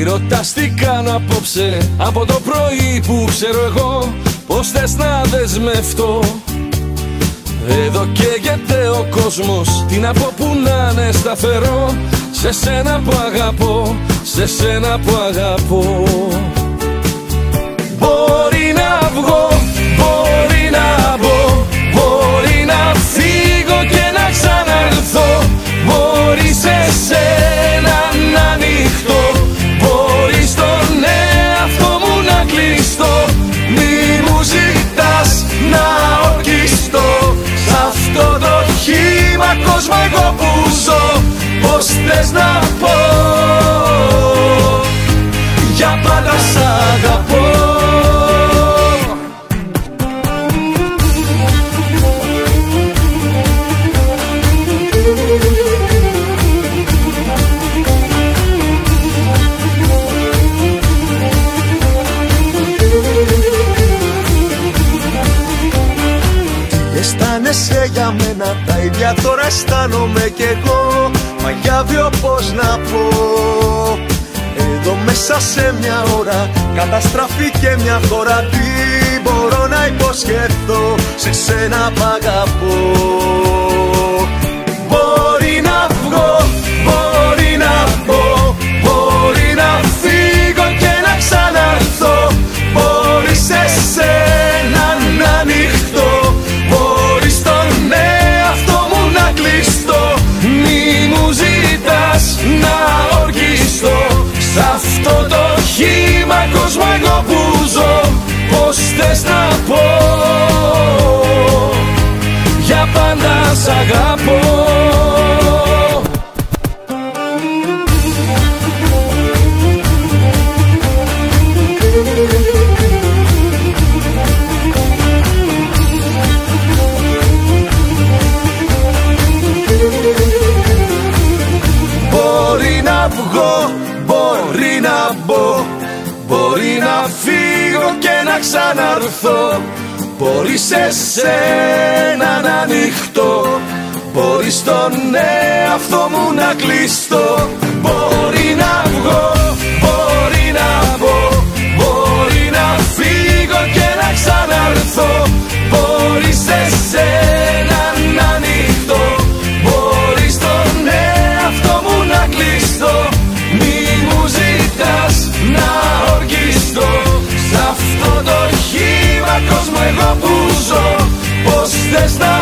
ρωτάς τι κάνω απόψε, από το πρωί που ξέρω εγώ πως θες να δεσμευτώ. Εδώ καίγεται ο κόσμος, τι να πω που να είναι σταθερό, σε σένα που αγαπώ, σε σένα που αγαπώ. Μπορεί να βγω, μπορεί να μπω, μπορεί να φύγω και να ξαναρθώ, μπορεί σε σένα να ανοιχτώ, μπορεί στον εαυτό μου να κλειστώ. Μη μου ζητάς να ορκιστώ, σ' αυτό το χύμα κόσμο εγώ που ζω. Πως θες να πω, για πάντα σ' αγαπώ. Αισθάνεσαι για μένα τα ίδια τώρα αισθάνομαι κι εγώ, μα για δυο πως να πω. Εδώ μέσα σε μια ώρα καταστραφήκε μια χώρα, τι μπορώ να υποσχεθώ σε σένα που αγαπώ. Μπορεί να βγω, μπορεί να μπω, μπορεί να φύγω και να ξαναρθώ, μπορεί σε σένα να ανοιχτώ, μπορεί στον εαυτό μου να κλειστώ. Μη μου ζητάς να ορκιστώ, σ' αυτό το χύμα κόσμο εγώ που ζω. Πως θες να πω, για πάντα σ' αγαπώ. Μπορεί να βγω, μπορεί να μπω, μπορεί να φύγω και να ξαναρθώ, μπορεί σε σένα να ανοιχτώ, μπορεί στον εαυτό μου να κλειστώ. Μπορεί να βγω, μπορεί να μπω, μπορεί να φύγω και να ξαναρθώ, μπορεί σε σένα να ανοιχτώ, μπορεί στον εαυτό μου να κλειστώ. Μη μου ζητάς να ορκιστώ, σ' αυτό το χύμα κόσμο εγώ που ζω. Πως θες να